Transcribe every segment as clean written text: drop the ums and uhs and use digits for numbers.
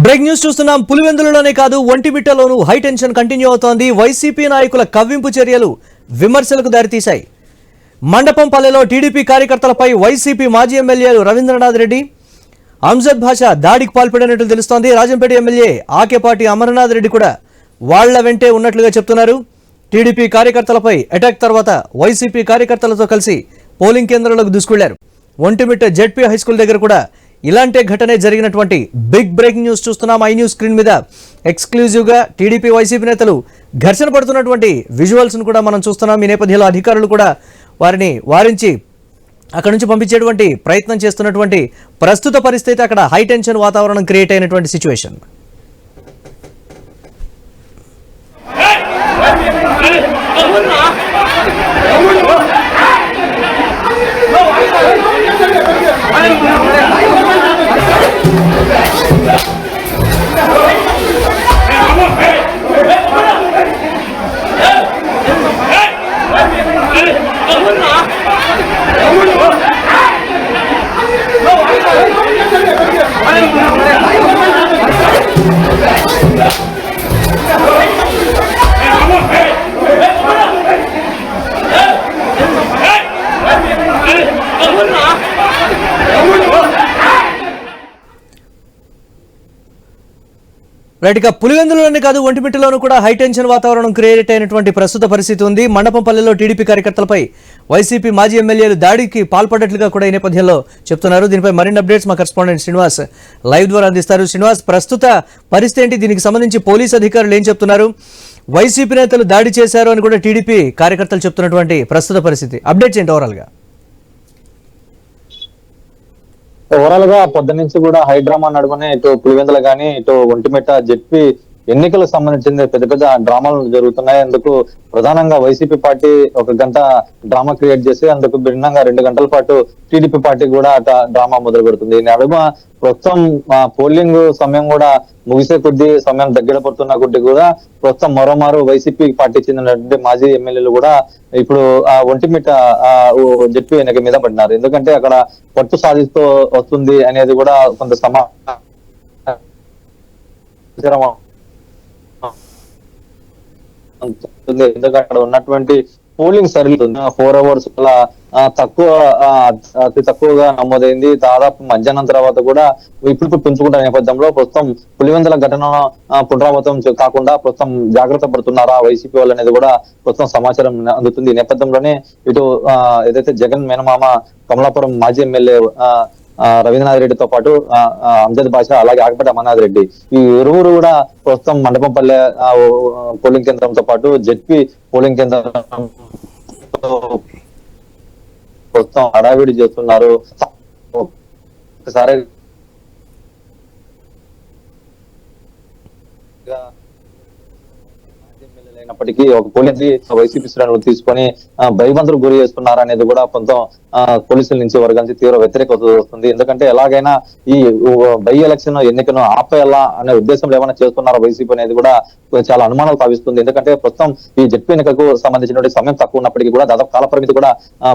Break news చూస్తున్నాం. పులివెందులలోనే కాదు ఒంటిమిట్టలోనూ high tension continue అవుతోంది. వైసీపీ నాయకుల కవ్వింపు చర్యలు విమర్శలకు దారితీశాయి. మండపంపల్లెలో టీడీపీ కార్యకర్తలపై వైసీపీ మాజీ ఎమ్మెల్యేలు రవీంద్రనాథ్ రెడ్డి, అంజద్ భాషా దాడికి పాల్పడినట్లు తెలుస్తోంది. రాజంపేట ఎమ్మెల్యే ఆకేపాటి అమరనాథ్ రెడ్డి కూడా వాళ్ల వెంటే ఉన్నట్లుగా చెప్తున్నారు. టీడీపీ కార్యకర్తలపై అటాక్ తర్వాత వైసీపీ కార్యకర్తలతో కలిసి పోలింగ్ కేంద్రాలకు దూసుకెళ్లారు. ఒంటిమిట్ట జెడ్పీ హైస్కూల్ దగ్గర కూడా ఇలాంటి ఘటనే జరిగినటువంటి బిగ్ బ్రేకింగ్ న్యూస్ చూస్తున్నాం. ఐ న్యూస్ స్క్రీన్ మీద ఎక్స్క్లూజివ్గా టీడీపీ వైసీపీ నేతలు ఘర్షణ పడుతున్నటువంటి విజువల్స్ను కూడా మనం చూస్తున్నాం. ఈ నేపథ్యంలో అధికారులు కూడా వారిని వారించి అక్కడి నుంచి పంపించేటువంటి ప్రయత్నం చేస్తున్నటువంటి ప్రస్తుత పరిస్థితి, అక్కడ హై టెన్షన్ వాతావరణం క్రియేట్ అయినటువంటి సిచ్యువేషన్. రైట్, ఇక పులివెందులలోనే కాదు ఒంటిమిట్టలోనూ కూడా హై టెన్షన్ వాతావరణం క్రియేట్ అయినటువంటి ప్రస్తుత పరిస్థితి ఉంది. మండపంపల్లెలో టీడీపీ కార్యకర్తలపై వైసీపీ మాజీ ఎమ్మెల్యేలు దాడికి పాల్పడ్డట్లుగా కూడా ఈ నేపథ్యంలో చెప్తున్నారు. దీనిపై మరిన్ని అప్డేట్స్ మా కరెస్పాండెంట్ శ్రీనివాస్ లైవ్ ద్వారా అందిస్తారు. శ్రీనివాస్, ప్రస్తుత పరిస్థితి ఏంటి? దీనికి సంబంధించి పోలీసు అధికారులు ఏం చెప్తున్నారు? వైసీపీ నేతలు దాడి చేశారు అని కూడా టీడీపీ కార్యకర్తలు చెప్తున్నటువంటి ప్రస్తుత పరిస్థితి అప్డేట్స్ ఏంటి ఓవరాల్గా? ఓవరాల్ గా పొద్దు నుంచి కూడా హైడ్రామా నడుమనే ఇటు పులివెందుల గానీ ఇటు ఒంటిమిట్ట జెడ్పీ ఎన్నికలకు సంబంధించిన పెద్ద పెద్ద డ్రామాలు జరుగుతున్నాయి. అందుకు ప్రధానంగా వైసీపీ పార్టీ ఒక గంట డ్రామా క్రియేట్ చేసి అందుకు భిన్నంగా 2 గంటల పాటు టీడీపీ పార్టీ కూడా డ్రామా మొదలు పెడుతుంది. ఈ నడుమ ప్రస్తుతం పోలింగ్ సమయం కూడా ముగిసే కొద్దీ, సమయం దగ్గర పడుతున్న కొద్దీ కూడా ప్రస్తుతం మరోమారు వైసీపీ పార్టీ చెందినటువంటి మాజీ ఎమ్మెల్యేలు కూడా ఇప్పుడు ఒంటిమిట్ట జెడ్పీ ఎన్నిక మీద పడినారు. ఎందుకంటే అక్కడ పట్టు సాధిస్తూ వస్తుంది అనేది కూడా కొంత సమాచారం ఎందుకంటే అక్కడ ఉన్నటువంటి పోలింగ్ సర్వీస్ 4 hours అతి తక్కువగా నమోదైంది. దాదాపు మధ్యాహ్నం తర్వాత కూడా ఇప్పుడు పెంచుకుంటున్న నేపథ్యంలో ప్రస్తుతం పులివెందుల ఘటన పునరావృతం కాకుండా ప్రస్తుతం జాగ్రత్త పడుతున్నారా వైసీపీ వాళ్ళు అనేది కూడా ప్రస్తుతం సమాచారం అందుతుంది. ఈ నేపథ్యంలోనే ఇటు ఏదైతే జగన్ మేనమామ కమలాపురం మాజీ ఎమ్మెల్యే రవీంద్రనాథ్ రెడ్డితో పాటు అంజద్ భాషా, అలాగే ఆకపటి అమర్నాథ్ రెడ్డి, ఈ ఇరువురు కూడా ప్రస్తుతం మండపంపల్లె పోలింగ్ కేంద్రంతో పాటు జెడ్పీ పోలింగ్ కేంద్రం ప్రస్తుతం హడావిడి చేస్తున్నారు. ఒకసారి అయినప్పటికీ ఒక పోలీసు వైసీపీ శ్రేణులు తీసుకొని భయబంతులు గురి చేస్తున్నారు అనేది కూడా కొంత పోలీసుల నుంచి వర్గానికి తీవ్ర వ్యతిరేకత వస్తుంది. ఎందుకంటే ఎలాగైనా ఈ బై ఎలక్షన్ ఎన్నికను ఆపేయాలా అనే ఉద్దేశంలో ఏమైనా చేస్తున్నారో వైసీపీ అనేది కూడా చాలా అనుమానాలు తావిస్తుంది. ఎందుకంటే ప్రస్తుతం ఈ జెడ్పీ ఎన్నికకు సంబంధించినటువంటి సమయం తక్కువ ఉన్నప్పటికీ కూడా దాదాపు కాల పరిమితి కూడా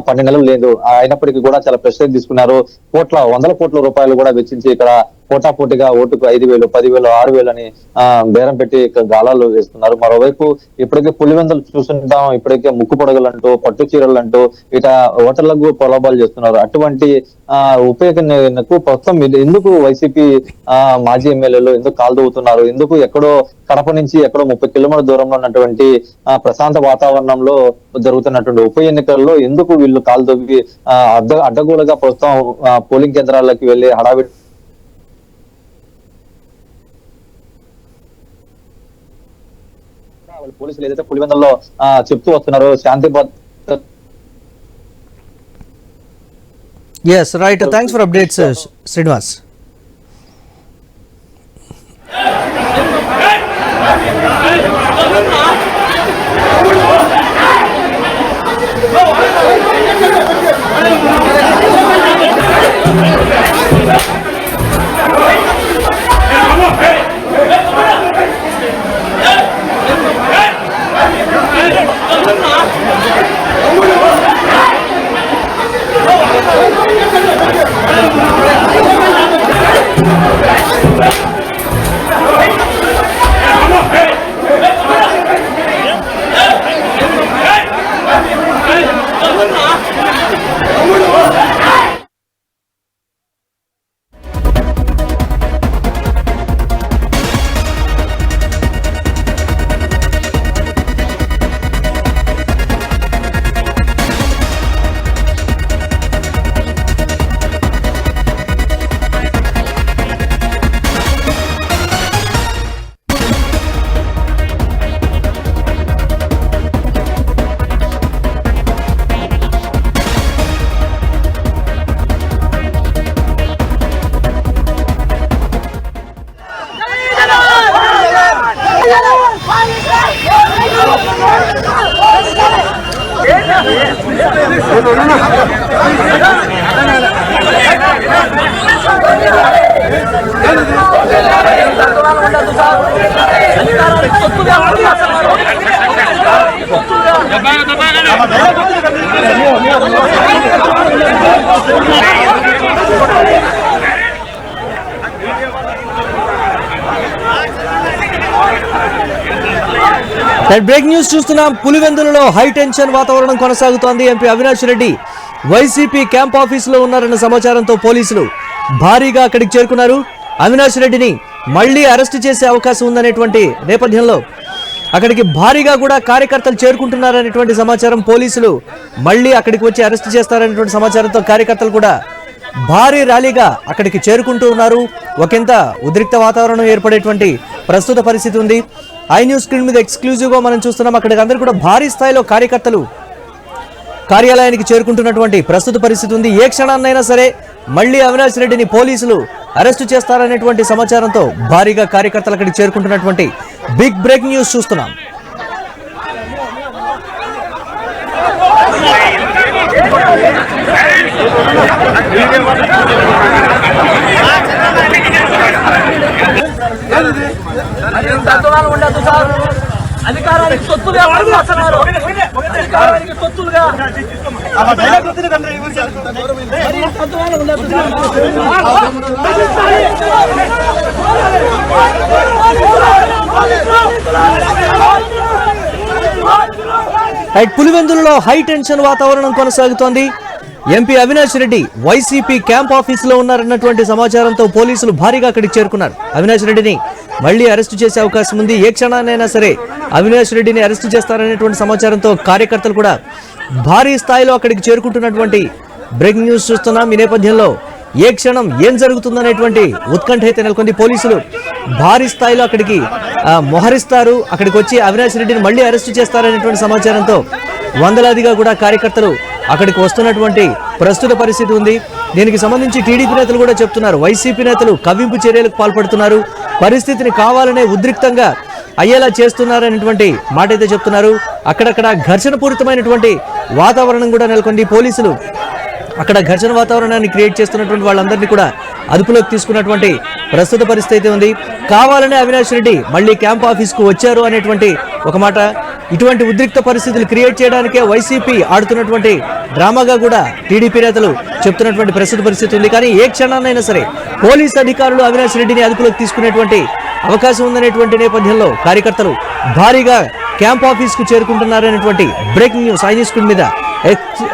12 నెలలు లేదు. అయినప్పటికీ కూడా చాలా ప్రెషర్ తీసుకున్నారు. వందల కోట్ల రూపాయలు కూడా వెచ్చించి ఇక్కడ పోటాపోటీగా ఓటుకు 5,000, 10,000, 6,000 అని బేరం పెట్టి గాలాలు వేస్తున్నారు. మరోవైపు ఇప్పటికే పులివెందులు చూస్తుంటాం, ఇప్పటికే ముక్కు పొడగలు అంటూ, పట్టు చీరలు అంటూ ఇట ఓటర్లకు ప్రలోభాలు చేస్తున్నారు. అటువంటి ఉపయోగకు ప్రస్తుతం ఎందుకు వైసీపీ మాజీ ఎమ్మెల్యేలు ఎందుకు కాల్దవుతున్నారు? ఎందుకు ఎక్కడో కడప నుంచి ఎక్కడో 30 కిలోమీటర్ల దూరంలో ఉన్నటువంటి ప్రశాంత వాతావరణంలో జరుగుతున్నటువంటి ఉప ఎన్నికల్లో ఎందుకు వీళ్ళు కాల్దొవ్వి అడ్డగోలుగా ప్రస్తుతం పోలింగ్ కేంద్రాలకు వెళ్లి హడావిడి పోలీసులు ఏదైతే పులివెందుల్లో చెప్తూ వస్తున్నారో శాంతి భద్రత. Yes, right. Thanks for updates, Srinivas. Break news చూస్తున్నాం. పులివెందులలో హై టెన్షన్ వాతావరణం కొనసాగుతోంది. MP Avinash Reddy YCP camp ఆఫీసులో ఉన్నారన్న సమాచారంతో పోలీసులు భారీగా అక్కడికి చేరుకున్నారు. అవినాష్ రెడ్డిని మళ్లీ అరెస్టు చేసే అవకాశం ఉందనేటువంటి నేపథ్యంలో అక్కడికి భారీగా కూడా కార్యకర్తలు చేరుకుంటున్నారనేటువంటి సమాచారం. పోలీసులు మళ్లీ అక్కడికి వచ్చి అరెస్టు చేస్తారనేటువంటి సమాచారంతో కార్యకర్తలు కూడా భారీ ర్యాలీగా అక్కడికి చేరుకుంటూ ఉన్నారు. ఒకంత ఉద్రిక్త వాతావరణం ఏర్పడేటువంటి ప్రస్తుత పరిస్థితి ఉంది. ఐ న్యూస్ స్క్రీన్ మీద ఎక్స్క్లూజివ్ గా మనం చూస్తున్నాం. అక్కడికి అందరూ కూడా భారీ స్థాయిలో కార్యకర్తలు కార్యాలయానికి చేరుకుంటున్నటువంటి ప్రస్తుత పరిస్థితి ఉంది. ఏ క్షణాన్నైనా సరే మళ్లీ అవినాష్ రెడ్డిని పోలీసులు అరెస్టు చేస్తారనేటువంటి సమాచారంతో భారీగా కార్యకర్తలు అక్కడికి చేరుకుంటున్నటువంటి బిగ్ బ్రేక్ న్యూస్ చూస్తున్నాం. ఉండదు సార్, అధికారానికి సొత్తుగా మాట్లాడుతున్నారు. అధికారానికి సొత్తులుగా పులివెందులలో హై టెన్షన్ వాతావరణం కొనసాగుతోంది. MP Avinash Reddy YCP camp ఆఫీసులో ఉన్నారన్నటువంటి సమాచారంతో పోలీసులు భారీగా అక్కడికి చేరుకున్నారు. అవినాష్ రెడ్డిని మళ్లీ అరెస్టు చేసే అవకాశం ఉంది. ఏ క్షణాన్నైనా సరే అవినాష్ రెడ్డిని అరెస్టు చేస్తారనేటువంటి సమాచారంతో కార్యకర్తలు కూడా భారీ స్థాయిలో అక్కడికి చేరుకుంటున్నటువంటి బ్రేకింగ్ న్యూస్ చూస్తున్నాం. ఈ నేపథ్యంలో ఏ క్షణం ఏం జరుగుతుందనేటువంటి ఉత్కంఠ అయితే నెలకొంది. పోలీసులు భారీ స్థాయిలో అక్కడికి మోహరిస్తారు. అక్కడికి వచ్చి అవినాష్ రెడ్డిని మళ్లీ అరెస్టు చేస్తారనేటువంటి సమాచారంతో వందలాదిగా కూడా కార్యకర్తలు అక్కడికి వస్తున్నటువంటి ప్రస్తుత పరిస్థితి ఉంది. దీనికి సంబంధించి టీడీపీ నేతలు కూడా చెప్తున్నారు, వైసీపీ నేతలు కవ్వింపు చర్యలకు పాల్పడుతున్నారు, పరిస్థితిని కావాలనే ఉద్రిక్తంగా అయ్యేలా చేస్తున్నారనేటువంటి మాట అయితే చెప్తున్నారు. అక్కడక్కడ ఘర్షణపూరితమైనటువంటి వాతావరణం కూడా నెలకొంది. పోలీసులు అక్కడ ఘర్షణ వాతావరణాన్ని క్రియేట్ చేస్తున్నటువంటి వాళ్ళందరినీ కూడా అదుపులోకి తీసుకున్నటువంటి ప్రస్తుత పరిస్థితి అయితే ఉంది. కావాలనే అవినాష్ రెడ్డి మళ్ళీ క్యాంప్ ఆఫీస్కు వచ్చారు అనేటువంటి ఒక మాట. ఇటువంటి ఉద్రిక్త పరిస్థితులు క్రియేట్ చేయడానికే వైసీపీ ఆడుతున్నటువంటి డ్రామాగా కూడా టీడీపీ నేతలు చెప్తున్నటువంటి ప్రస్తుత పరిస్థితి ఉంది. కానీ ఏ క్షణాన్నైనా సరే పోలీస్ అధికారులు అవినాష్ రెడ్డిని అదుపులోకి తీసుకునేటువంటి అవకాశం ఉందనేటువంటి నేపథ్యంలో కార్యకర్తలు భారీగా క్యాంప్ ఆఫీస్కు చేరుకుంటున్నారనేటువంటి breaking news iNews screen మీద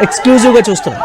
ఎక్స్క్లూజివ్గా చూస్తున్నాం.